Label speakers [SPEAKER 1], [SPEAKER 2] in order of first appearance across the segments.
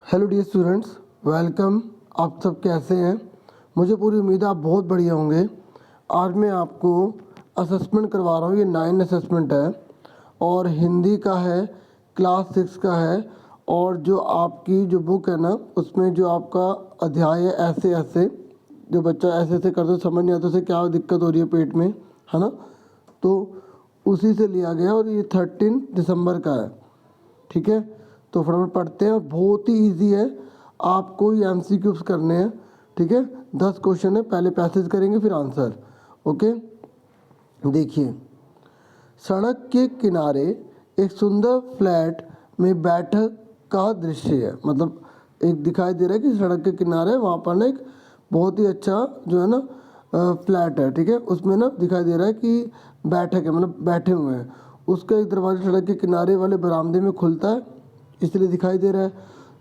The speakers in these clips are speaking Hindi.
[SPEAKER 1] Hello dear students, welcome. आप सब कैसे हैं? मुझे पूरी उम्मीद है आप बहुत बढ़िया होंगे। आज मैं आपको असेसमेंट करवा रहा हूँ। ये 9 असेसमेंट है और हिंदी का है, क्लास 6 का है। और जो आपकी जो बुक है ना, उसमें जो आपका अध्याय है ऐसे ऐसे, जो बच्चा ऐसे ऐसे करते समझ नहीं आता उसे क्या दिक्कत हो रही है पेट में, है ना, तो उसी से लिया गया और ये 13 दिसंबर का है। ठीक है, तो फटाफट पढ़ते हैं। बहुत ही इजी है, आपको ये एमसीक्यूज करने हैं। ठीक है, 10 क्वेश्चन है, पहले पैसेज करेंगे फिर आंसर। ओके, देखिए, सड़क के किनारे एक सुंदर फ्लैट में बैठक का दृश्य है। मतलब एक दिखाई दे रहा है कि सड़क के किनारे वहाँ पर ना एक बहुत ही अच्छा जो है ना फ्लैट है। ठीक है, उसमें ना दिखाई दे रहा है कि बैठक है, मतलब बैठे हुए हैं। उसका एक दरवाजा सड़क के किनारे वाले बरामदे में खुलता है, इसलिए दिखाई दे रहा है।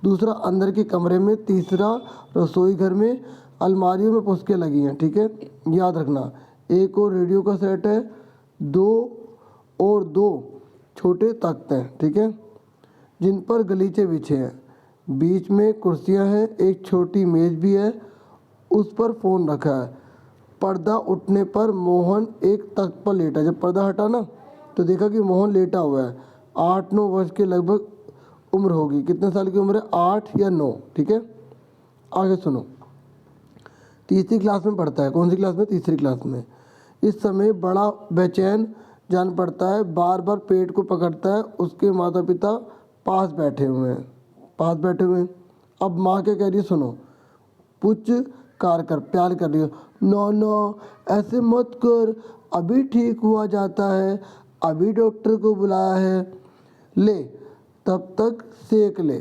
[SPEAKER 1] दूसरा, अंदर के कमरे में। तीसरा, रसोई घर में अलमारियों में पुस्तकें लगी हैं। ठीक है, याद रखना, एक और रेडियो का सेट है, दो छोटे तख्त हैं। ठीक है, जिन पर गलीचे बिछे हैं। बीच में कुर्सियां हैं, एक छोटी मेज भी है, उस पर फ़ोन रखा है। पर्दा उठने पर मोहन एक तख्त पर लेटा। जब पर्दा हटा ना तो देखा कि मोहन लेटा हुआ है। 8-9 वर्ष के लगभग उम्र होगी। कितने साल की उम्र है? 8 या 9। ठीक है, आगे सुनो। तीसरी क्लास में पढ़ता है। कौन सी क्लास में? तीसरी क्लास में। इस समय बड़ा बेचैन जान पड़ता है, बार बार पेट को पकड़ता है। उसके माता पिता पास बैठे हुए हैं। अब माँ क्या कह रही है सुनो। पुच कार कर प्यार कर रही हो। नो नो, ऐसे मत कर, अभी ठीक हुआ जाता है, अभी डॉक्टर को बुलाया है। ले, तब तक सेक ले।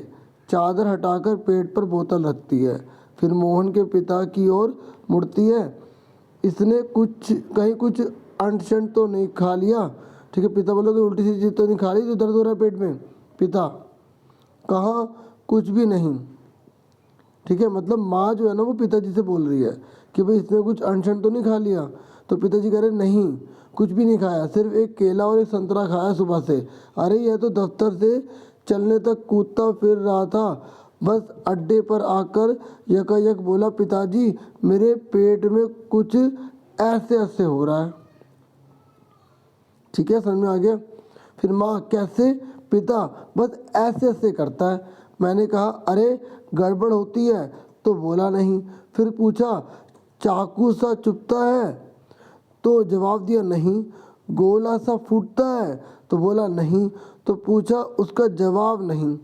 [SPEAKER 1] चादर हटाकर पेट पर बोतल रखती है, फिर मोहन के पिता की ओर मुड़ती है। इसने कुछ अंट तो नहीं खा लिया? ठीक है, पिता बोलोगे उल्टी सी चीज तो नहीं खा ली जो दर्द हो रहा है पेट में? पिता, कहाँ, कुछ भी नहीं। ठीक है, मतलब माँ जो है ना वो पिताजी से बोल रही है कि भाई इसने कुछ अनशन तो नहीं खा लिया? तो पिताजी कह रहे नहीं, कुछ भी नहीं खाया, सिर्फ एक केला और एक संतरा खाया सुबह से। अरे यह तो दफ्तर से चलने तक कूदता फिर रहा था, बस अड्डे पर आकर यकायक बोला पिताजी मेरे पेट में कुछ ऐसे ऐसे हो रहा है। ठीक है, समझ में आ गया? फिर माँ, कैसे? पिता, बस ऐसे ऐसे करता है। मैंने कहा अरे गड़बड़ होती है तो बोला नहीं। फिर पूछा चाकू सा चुभता है तो जवाब दिया नहीं। गोला सा फूटता है तो बोला नहीं। तो पूछा, उसका जवाब नहीं,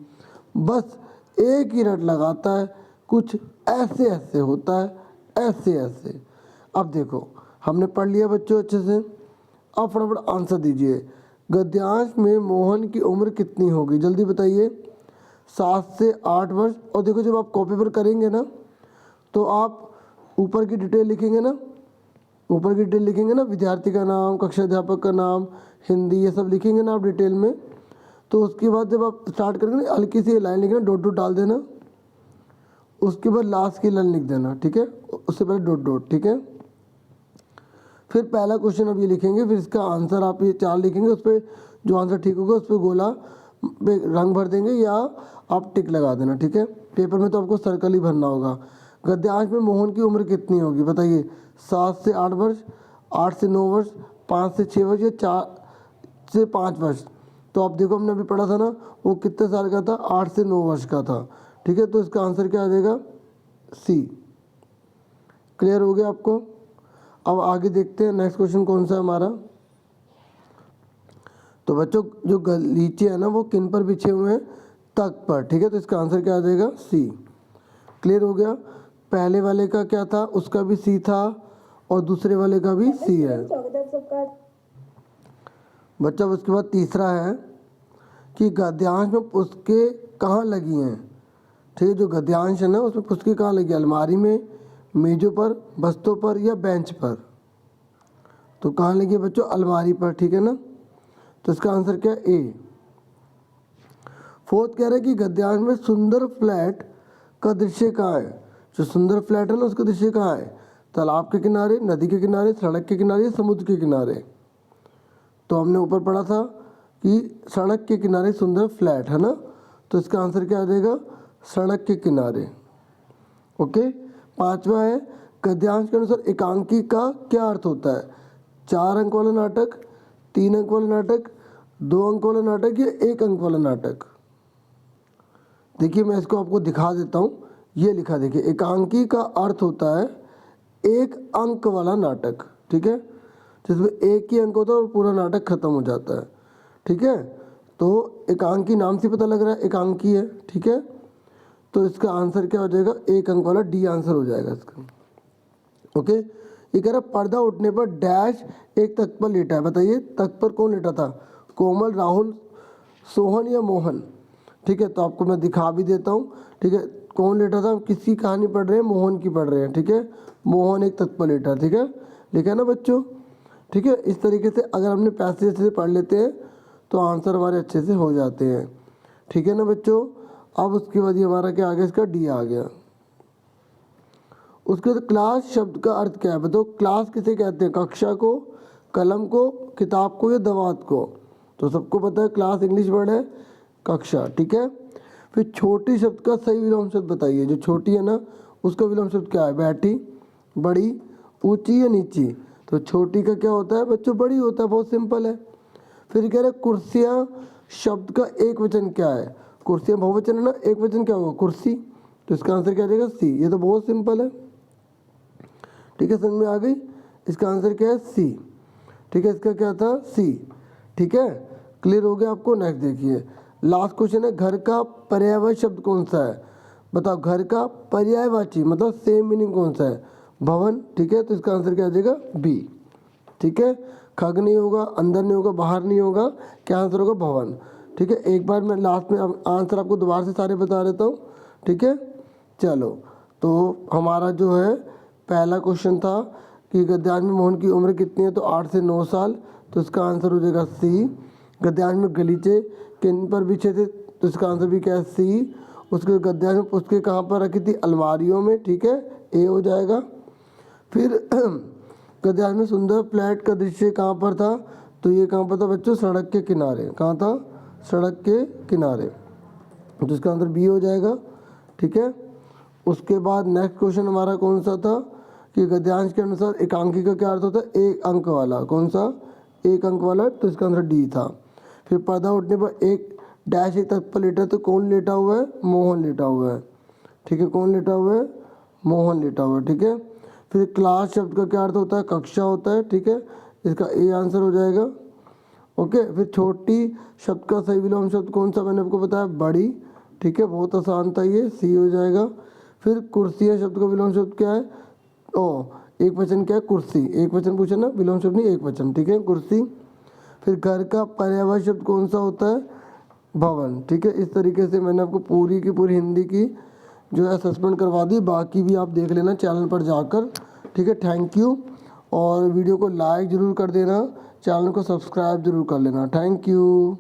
[SPEAKER 1] बस एक ही रट लगाता है, कुछ ऐसे ऐसे होता है, ऐसे ऐसे। अब देखो, हमने पढ़ लिया बच्चों अच्छे से। अब फटाफट आंसर दीजिए। गद्यांश में मोहन की उम्र कितनी होगी? जल्दी बताइए। 7 से 8 वर्ष। और देखो, जब आप कॉपी पर करेंगे ना तो आप ऊपर की डिटेल लिखेंगे ना, विद्यार्थी का नाम, कक्षा अध्यापक का नाम, हिंदी, ये सब लिखेंगे ना आप डिटेल में। तो उसके बाद जब आप स्टार्ट करेंगे ना, हल्की सी लाइन लिखना, डॉट डॉट डाल देना, उसके बाद लास्ट की लाइन लिख देना। ठीक है, उससे पहले डॉट डॉट। ठीक है, फिर पहला क्वेश्चन अब ये लिखेंगे, फिर इसका आंसर आप ये 4 लिखेंगे, उस पर जो आंसर ठीक होगा उस पर गोला पे रंग भर देंगे या आप टिक लगा देना। ठीक है, पेपर में तो आपको सर्कल ही भरना होगा। गद्यांश में मोहन की उम्र कितनी होगी बताइए? 7 से 8 वर्ष, 8 से 9 वर्ष, 5 से 6 वर्ष या 4 से 5 वर्ष? तो आप देखो, हमने अभी पढ़ा था ना, वो कितने साल का था? 8 से 9 वर्ष का था। ठीक है, तो इसका आंसर क्या आ जाएगा? सी। क्लियर हो गया आपको? अब आगे देखते हैं नेक्स्ट क्वेश्चन कौन सा है हमारा। तो बच्चों, जो गलीचे हैं ना वो किन पर बिछे हुए हैं? तख्त पर। ठीक है, तो इसका आंसर क्या आ जाएगा? सी। क्लियर हो गया? पहले वाले का क्या था? उसका भी सी था और दूसरे वाले का भी सी है बच्चा। उसके बाद तीसरा है कि गद्यांश में पुस्तकें कहाँ लगी हैं? ठीक है, जो गद्यांश है ना उसमें पुस्तकें कहाँ लगी? अलमारी में, मेजों पर, बस्तों पर या बेंच पर? तो कहाँ लगी है बच्चों? अलमारी पर। ठीक है ना, तो इसका आंसर क्या है? ए। फोर्थ कह रहा है कि गद्यांश में सुंदर फ्लैट का दृश्य कहाँ है? जो सुंदर फ्लैट है ना उसका दृश्य कहाँ है? तालाब के किनारे, नदी के किनारे, सड़क के किनारे, समुद्र के किनारे? तो हमने ऊपर पढ़ा था कि सड़क के किनारे सुंदर फ्लैट है ना, तो इसका आंसर क्या आ जाएगा? सड़क के किनारे। ओके। पांचवा है गद्यांश के अनुसार एकांकी का क्या अर्थ होता है? 4 अंक वाला नाटक, 3 अंक वाला नाटक, 2 अंक वाला नाटक या 1 अंक वाला नाटक? देखिए मैं इसको आपको दिखा देता हूँ। ये लिखा देखिए, एकांकी का अर्थ होता है 1 अंक वाला नाटक, ठीक है, जिसमें 1 ही अंक होता है और पूरा नाटक खत्म हो जाता है, ठीक है। तो एकांकी नाम से पता लग रहा है एकांकी है, ठीक है। तो इसका आंसर क्या हो जाएगा? 1 अंक वाला डी आंसर हो जाएगा इसका। ओके। ये कह रहा पर्दा उठने पर डैश एक तख्त पर लेटा है। बताइए तख्त पर कौन लेटा था? कोमल, राहुल, सोहन या मोहन? ठीक है, तो आपको मैं दिखा भी देता हूँ, ठीक है। कौन लेटा था? किसकी कहानी पढ़ रहे हैं? मोहन की पढ़ रहे हैं, ठीक है। मोहन एक तख्त पर लेटा, ठीक है, लिखा है ना बच्चों, ठीक है। इस तरीके से अगर हमने पैसेज अच्छे से पढ़ लेते हैं तो आंसर हमारे अच्छे से हो जाते हैं, ठीक है ना बच्चों। अब उसके बाद ये हमारा क्या आ गया? इसका डी आ गया। उसके बाद क्लास शब्द का अर्थ क्या है? बताओ क्लास किसे कहते हैं? कक्षा को, कलम को, किताब को या दवात को? तो सबको पता है क्लास इंग्लिश वर्ड है, कक्षा, ठीक है। फिर छोटी शब्द का सही विलोम शब्द बताइए। जो छोटी है ना उसका विलोम शब्द क्या है? बैठी, बड़ी, ऊंची या नीची? तो छोटी का क्या होता है बच्चों? बड़ी होता है, बहुत सिंपल है। फिर कह रहे कुर्सियाँ शब्द का एक वचन क्या है? कुर्सियाँ बहुवचन है ना, एक वचन क्या होगा? कुर्सी। तो इसका आंसर क्या देगा? सी। ये तो बहुत सिंपल है, ठीक है, समझ में आ गई। इसका आंसर क्या है? सी, ठीक है। इसका क्या था? सी, ठीक है। क्लियर हो गया आपको? नेक्स्ट देखिए, लास्ट क्वेश्चन है घर का पर्यायवाची शब्द कौन सा है? बताओ घर का पर्यायवाची मतलब सेम मीनिंग कौन सा है? भवन, ठीक है। तो इसका आंसर क्या आ जाएगा? बी, ठीक है। खग नहीं होगा, अंदर नहीं होगा, बाहर नहीं होगा, क्या आंसर होगा? भवन, ठीक है। एक बार मैं लास्ट में आंसर आपको दोबारा से सारे बता देता हूँ, ठीक है। चलो, तो हमारा जो है पहला क्वेश्चन था कि गद्यांश में मोहन की उम्र कितनी है? तो 8 से 9 साल। तो इसका आंसर हो जाएगा सी। गद्यांश में गलीचे किन पर बिछे थे? तो इसका आंसर भी क्या है? सी। उसके गद्यांश में पुस्तकें कहाँ पर रखी थी? अलमारियों में, ठीक है, ए हो जाएगा। फिर गद्यांश में सुंदर फ्लैट का दृश्य कहाँ पर था? तो ये कहाँ पर था बच्चों? सड़क के किनारे। कहाँ था? सड़क के किनारे। तो इसका आंसर बी हो जाएगा, ठीक है। उसके बाद नेक्स्ट क्वेश्चन हमारा कौन सा था कि गद्यांश के अनुसार एकांकी का क्या अर्थ होता है? 1 अंक वाला। कौन सा? 1 अंक वाला। तो इसका आंसर डी था। फिर पर्दा उठने पर एक डैश एक तख्त पर लेटा है। तो कौन लेटा हुआ है? मोहन लेटा हुआ है, ठीक है। कौन लेटा हुआ है? मोहन लेटा हुआ है, ठीक है। फिर क्लास शब्द का क्या अर्थ होता है? कक्षा होता है, ठीक है। इसका ए आंसर हो जाएगा, ओके। फिर छोटी शब्द का सही विलोम शब्द कौन सा? मैंने आपको बताया बड़ी, ठीक है, बहुत आसान था ये, सी हो जाएगा। फिर कुर्सियाँ शब्द का विलोम शब्द क्या है? ओ, एक वचन क्या है? कुर्सी। एक वचन पूछा ना, विलोम शब्द नहीं, एक वचन, ठीक है, कुर्सी। फिर घर का पर्यायवाची शब्द कौन सा होता है? भवन, ठीक है। इस तरीके से मैंने आपको पूरी की पूरी हिंदी की जो है सस्पेंड करवा दी। बाकी भी आप देख लेना चैनल पर जाकर, ठीक है। Thank you. और वीडियो को लाइक ज़रूर कर देना, चैनल को सब्सक्राइब ज़रूर कर लेना। Thank you.